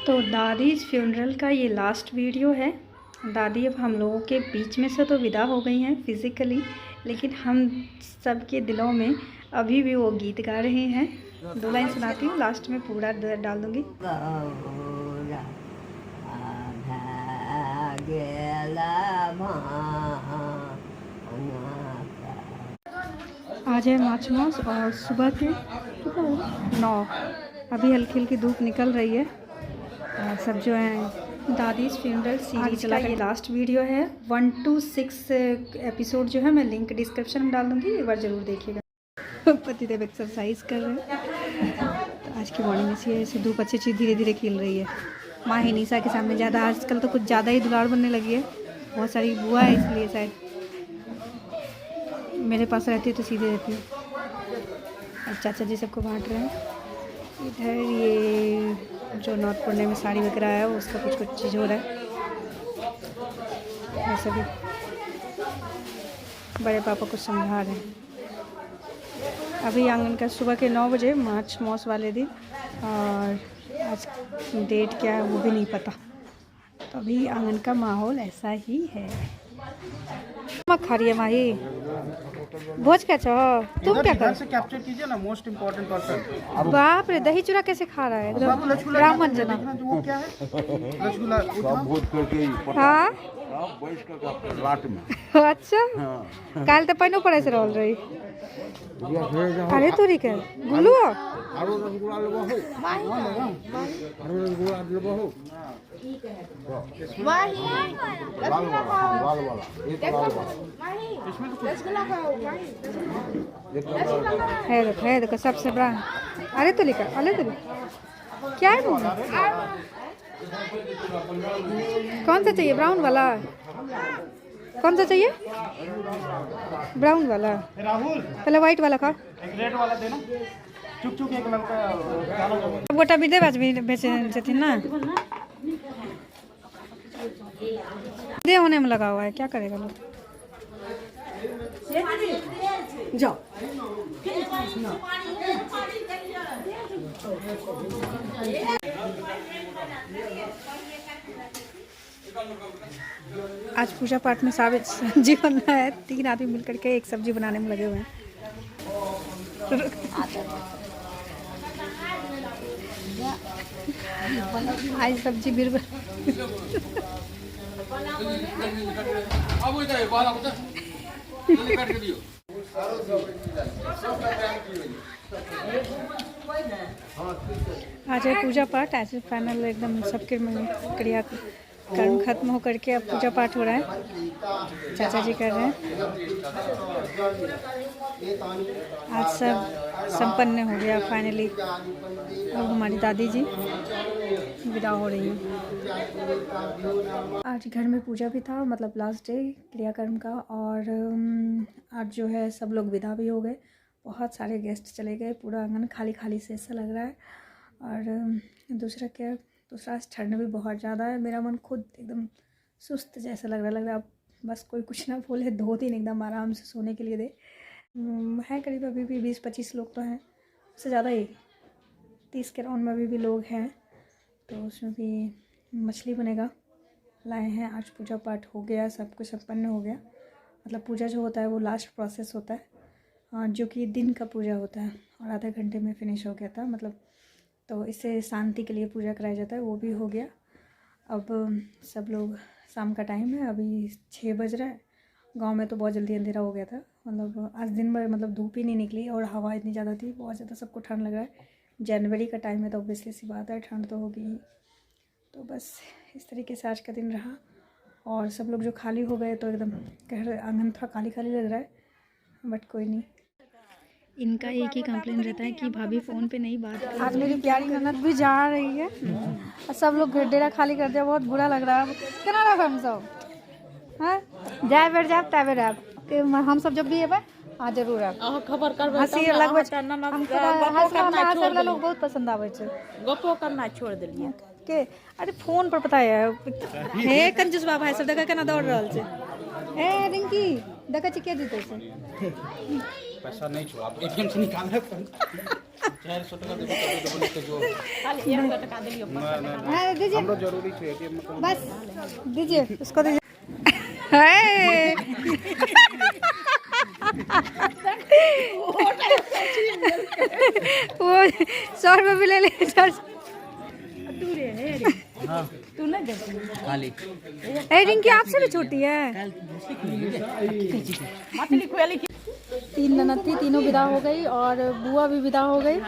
तो दादी फ्यूनरल का ये लास्ट वीडियो है। दादी अब हम लोगों के बीच में से तो विदा हो गई हैं फिज़िकली, लेकिन हम सब के दिलों में अभी भी वो गीत गा रहे हैं। 2 लाइन सुनाती हूँ, लास्ट में पूरा डाल दूँगी। आज है मार्च मास और सुबह के 9, अभी हल्की हल्की धूप निकल रही है। और सब जो है दादीज़ फ्यूनरल सीरीज का ये लास्ट वीडियो है। 1 to 6 एपिसोड जो है मैं लिंक डिस्क्रिप्शन में डाल दूँगी, एक बार ज़रूर देखिएगा। पतिदेव एक्सरसाइज कर रहे हैं। तो आज की मॉर्निंग ऐसी धूप अच्छी धीरे धीरे खिल रही है। माँ ही निशा के सामने ज़्यादा आजकल तो कुछ ज़्यादा ही दुलार बनने लगी है, बहुत सारी बुआ है इसलिए शायद मेरे पास रहती है तो सीधे रहती है। और चाचा जी सबको बांट रहे हैं। इधर ये जो नॉर्थ पुणे में साड़ी वगैरह है उसका कुछ चीज़ हो रहा है। ऐसे भी बड़े पापा कुछ समझा रहे हैं। अभी आंगन का सुबह के 9 बजे मार्च मॉस वाले दिन, और आज डेट क्या है वो भी नहीं पता। तो अभी आंगन का माहौल ऐसा ही है। खा रही है माही भोज क्या चाहो तुम क्या कर कैप्चर कीजिए ना, मोस्ट इम्पोर्टेंट पर्सन। बाप रे, दही चूड़ा कैसे खा रहा है एकदम ब्राह्मण जना। वो क्या है? रसगुल्ला भोज करके हाँ बैठ कर रात में। अच्छा, काल तो पानी पड़े से रोल रही। अरे तोरी के गुल्लू आरो रसगुल्ला लेबो हो, आरो रसगुल्ला लेबो हो। माही लाल वाला एक लाल वाला रसगुल्ला खाओ माही। है देखो सबसे बड़ा। अरे तो लिखा, अरे तो क्या है वो? कौन सा चाहिए? ब्राउन वाला? कौन सा चाहिए? ब्राउन वाला। राहुल पहले व्हाइट वाला खा। एक रेड वाला देना, चुक चुक एक लड़का गोटा भी दे बेचे थे ना, दे होने में लगा हुआ है, क्या करेगा लोग। जाओ आज पूजा पाठ में सब्जी बनना है। 3 आदमी मिलकर के एक सब्जी बनाने में लगे हुए हैं। आज सब्जी बिरबल आज है पूजा पाठ। आज फाइनल एकदम सबके क्रिया कर्म खत्म हो करके अब पूजा पाठ हो रहा है। चाचा जी कर रहे हैं। आज सब संपन्न हो गया फाइनली। अब हमारी दादी जी विदा हो रही हैं। आज घर में पूजा भी था, मतलब लास्ट डे क्रियाकर्म का। और आज जो है सब लोग विदा भी हो गए। बहुत सारे गेस्ट चले गए, पूरा आंगन खाली खाली से ऐसा लग रहा है। और दूसरा ठंड भी बहुत ज़्यादा है। मेरा मन खुद एकदम सुस्त जैसा लग रहा है। अब बस कोई कुछ ना बोले, 2 दिन एकदम आराम से सोने के लिए दे। है करीब अभी भी 20-25 लोग तो हैं, उससे ज़्यादा ही 30 के राउंड में अभी भी लोग हैं। तो उसमें भी मछली बनेगा, लाए हैं। आज पूजा पाठ हो गया, सब कुछ संपन्न हो गया। मतलब पूजा जो होता है वो लास्ट प्रोसेस होता है, जो कि दिन का पूजा होता है, और आधे घंटे में फिनिश हो गया था। मतलब तो इससे शांति के लिए पूजा कराया जाता है, वो भी हो गया। अब सब लोग, शाम का टाइम है, अभी 6 बज रहा है। गांव में तो बहुत जल्दी अंधेरा हो गया था। मतलब आज दिन भर मतलब धूप ही नहीं निकली, और हवा इतनी ज़्यादा थी, बहुत ज़्यादा सबको ठंड लग रहा है। जनवरी का टाइम है तो ऑब्वियसली सी बात है, ठंड तो होगी ही। तो बस इस तरीके से आज का दिन रहा। और सब लोग जो खाली हो गए तो एकदम घर आंगन थोड़ा खाली खाली लग रहा है, बट कोई नहीं। इनका एक ही कंप्लेन रहता है कि भाभी फ़ोन पे नहीं बात कर। आज मेरी प्यारी ननद भी जा रही है और सब लोग डेरा खाली कर दिया, बहुत बुरा लग रहा है। केना रहा हम सब? हाँ, जाए बेर जाए तय बेर आब। हम सब जब भी अबै हाँ जरूर आब। खबर करबै, हंसी लगबै छै। हमरा लोग बहुत पसंद आबै छै। गप्पो करना छोड़ देलिए के। अरे फोन पर पता है हे कंजूस बाबा है सब, देखा केना दौड़ रहल छै। ए रिंकी देखा छी के जीते छै। पैसा नहीं छो, आप एटीएम से निकाल रहे खाली 1 टका दिलियो 5 टका हाँ दीजिए, हमरो जरूरी छै एटीएम में कोनो बस दीजिए उसको दीजिए। है वो 100 रुपये भी ले ले। तू रे रे तू ना दे खाली ए रिंकी आपसे भी छोटी है। मछली खोली 3 ननद थी, तीनों विदा हो गई और बुआ भी विदा हो गई,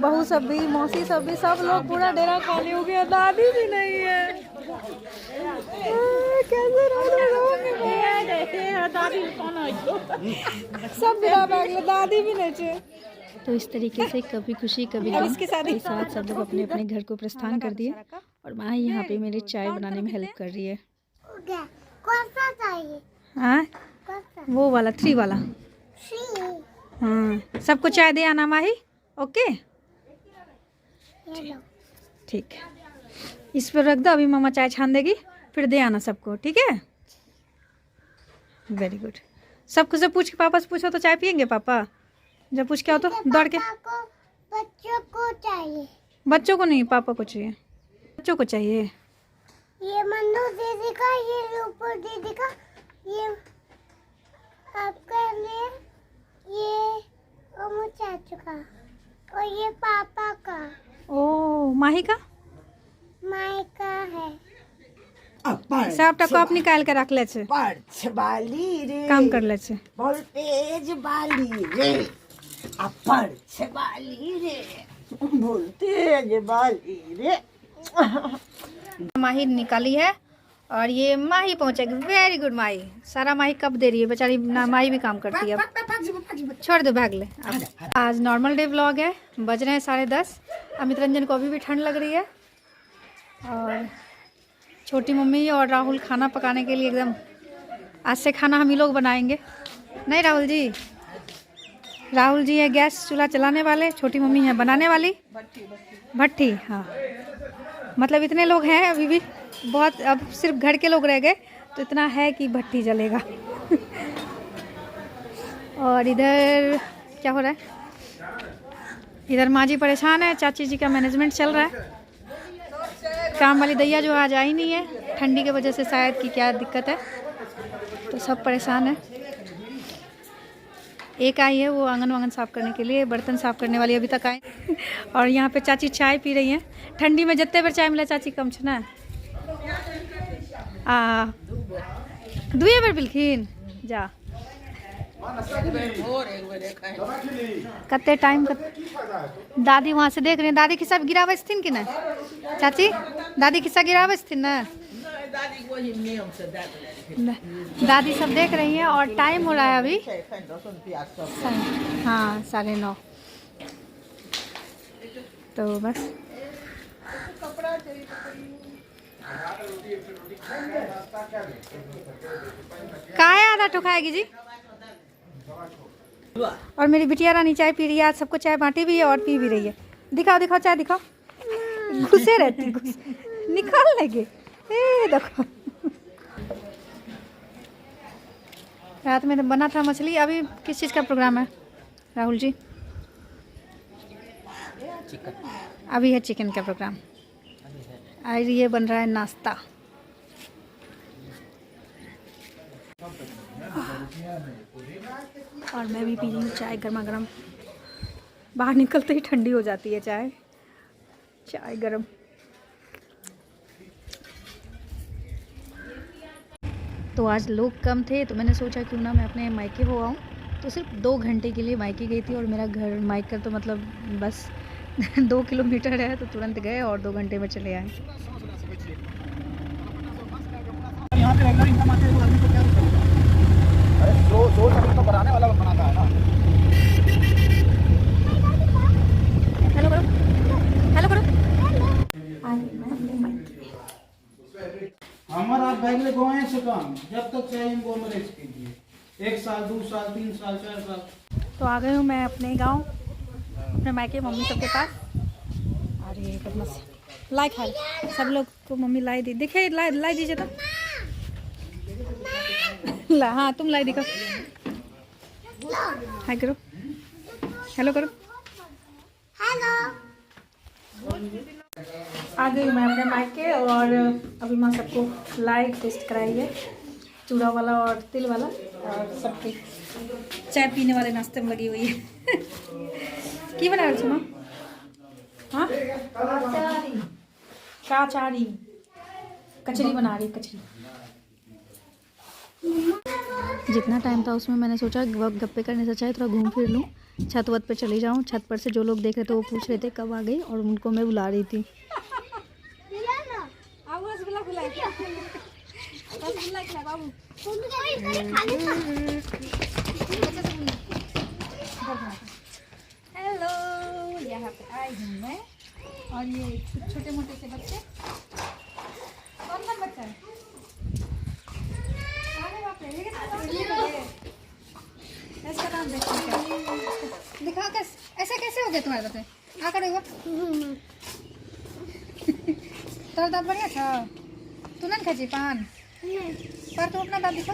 बहू सब भी, मौसी सब भी, सब लोग पूरा डेरा खाली हो गया, दादी भी नहीं है। कैसे दादी कौन है सब विदा भाग गए, दादी भी नहीं थे। तो इस तरीके से कभी खुशी कभी गम के साथ सब लोग अपने अपने घर को प्रस्थान कर दिए और माँ यहाँ पे मेरी चाय बनाने में हेल्प कर रही है। कौन सा चाहिए? हाँ वो वाला 3 वाला। हाँ सबको चाय दे आना माही। ओके ठीक है, इस पर रख दो, अभी मामा चाय छान देगी, फिर दे आना सबको, ठीक है। Very good. सबको से पूछ के पापा से पूछो तो चाय पियेंगे पापा? जब पूछ के आओ तो दौड़ के। बच्चों को चाहिए। बच्चों को नहीं, पापा को चाहिए। बच्चों को चाहिए। ये मन्नू दीदी का, ये रूपो दीदी का, ये आपका लिए, ये ओमू चाचू का और ये पापा का। ओ माही का माई का है। सबटा कप निकाल के रख ले छे, पर्छ बाली रे काम कर ले छे। वोल्टेज बाली रे पर्छ बाली रे वोल्टेज बाली रे। माही निकाली है और ये माही पहुंचेगी। वेरी गुड माही, सारा माही कब दे रही है बेचारी ना, माही भी काम करती है। अब छोड़ दो, भाग ले। आज नॉर्मल डे व्लॉग है, बज रहे हैं 10:30। अमित रंजन को अभी भी ठंड लग रही है और छोटी मम्मी और राहुल खाना पकाने के लिए एकदम, आज से खाना हम ही लोग बनाएंगे। नहीं राहुल जी, राहुल जी है गैस चूल्हा चलाने वाले, छोटी मम्मी है बनाने वाली भट्टी। हाँ मतलब इतने लोग हैं अभी भी, बहुत, अब सिर्फ घर के लोग रह गए तो इतना है कि भट्टी जलेगा। और इधर क्या हो रहा है? इधर माँ जी परेशान है, चाची जी का मैनेजमेंट चल रहा है। काम वाली दैया जो आज आई नहीं है, ठंडी की वजह से शायद कि क्या दिक्कत है, तो सब परेशान है। एक आई है वो आंगन वांगन साफ़ करने के लिए, बर्तन साफ़ करने वाली अभी तक आए। और यहाँ पे चाची चाय पी रही हैं। ठंडी में जितने बार चाय मिला चाची कम छना दुए बेर बिलखिन जा कते टाइम दादी वहाँ से देख रही हैं। दादी खिस्सा गिरावे थी कि ना चाची? दादी खिस्सा गिरावे थी ना? दादी सब देख रही हैं और टाइम हो रहा है अभी, हाँ 9:30। तो बस काहे आधा ठुकाएगी जी। और मेरी बिटिया रानी चाय पी रही है, आज सबको चाय बांटी भी है और पी भी रही है। दिखाओ दिखाओ चाय दिखाओ, घुसे रहती निकाल लेंगे। देखो रात में तो बना था मछली। अभी किस चीज़ का प्रोग्राम है राहुल जी? अभी है चिकन का प्रोग्राम। आज ये बन रहा है नाश्ता। और मैं भी पी रही हूँ चाय गर्मा गर्म। बाहर निकलते ही ठंडी हो जाती है चाय, चाय गर्म। तो आज लोग कम थे तो मैंने सोचा क्यों ना मैं अपने मायके हो आऊँ। तो सिर्फ 2 घंटे के लिए मायके गई थी और मेरा घर मायका तो मतलब बस 2 किलोमीटर है, तो तुरंत गए और 2 घंटे में चले आए। यहाँ पे रेगुलर इनकम आते हैं तो आदमी को क्या होता है? अरे सोच तो बनाने वाला बनाता है ना। हेलो करो, हेलो करो। हमारा बैगले गोए से काम जब तक चाहिए हमको मैनेज कीजिए। 1 साल 2 साल 3 साल 4 साल। तो आ गई हूँ मैं अपने गांव, अपने मायके मम्मी सबके पास। और ये बदमाश लाई खा सब लोग को मम्मी लाई दी। देखिए लाई दीजिए तो ला। हाँ तुम लाई दिखाओ, हाय करो, हेलो करो, हेलो आ गई मैं अपने मायके और अभी माँ सबको लाइव टेस्ट कराई है, चूड़ा वाला और तिल वाला, और सबकी चाय पीने वाले नाश्ते में लगी हुई है। की बना रही माँ? हाँ काचारी कचरी बना रही, कचरी। जितना टाइम था उसमें मैंने सोचा गप्पे करने से अच्छा है थोड़ा घूम फिर लूँ, छत वत पे चली जाऊँ। छत पर से जो लोग देख रहे थे वो पूछ रहे थे कब आ गई, और उनको मैं बुला रही थी। हेलो, यहाँ पे आई हूँ मैं, और ये छोटे मोटे से बच्चे। कौन कौन बच्चा है? अरे बाप रे, ये इसका नाम देखो क्या दिखा, कैसे ऐसे कैसे हो गया तुम्हारे बच्चे? आकर देखो तोर दाँत बढ़िया था, तू ना खची पान पर तू अपना दाँत दिखा।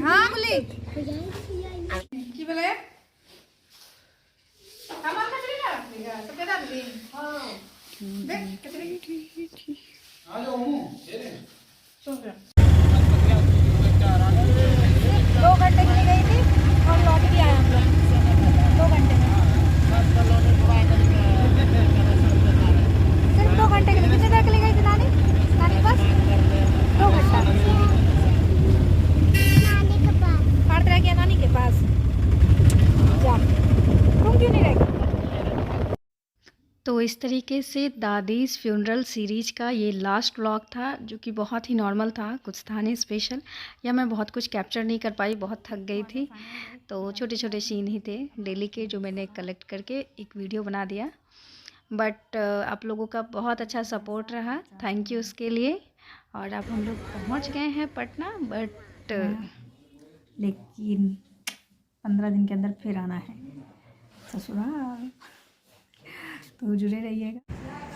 हाँ बोली की बोले हमार कचरी ना रखिएगा तो के दाँत दी। हाँ देख कचरी आ जाओ मुँह तेरे। सुन रहा 2 घंटे के लिए गई थी और लौट भी आए हम लोग 2 घंटे में। सिर्फ 2 घंटे के लिए। कितने देर के लिए गई थी नानी के पास? 2 घंटा। नानी के पास। पार्थ रह गया नानी के पास, जा तुम क्यों नहीं रह? तो इस तरीके से दादीज़ फ्यूनरल सीरीज़ का ये लास्ट व्लॉग था, जो कि बहुत ही नॉर्मल था, कुछ था नहीं स्पेशल, या मैं बहुत कुछ कैप्चर नहीं कर पाई, बहुत थक गई थी। तो छोटे छोटे सीन ही थे डेली के जो मैंने कलेक्ट करके एक वीडियो बना दिया। बट आप लोगों का बहुत अच्छा सपोर्ट रहा, थैंक यू उसके लिए। और अब हम लोग पहुँच गए हैं पटना, बट लेकिन 15 दिन के अंदर फिर आना है ससुराल, तो जुड़े रहिएगा।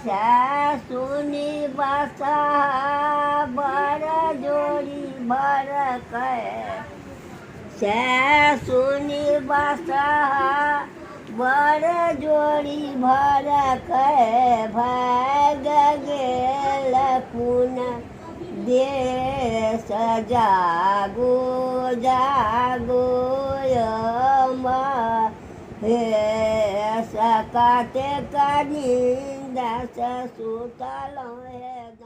सासुनी बसा बड़ जोड़ी भर के, सासुनी बसा बड़ जोड़ी भर के, भाग गेल कुन देश जागो जागो हे सकाते कनिंदा सुतल है।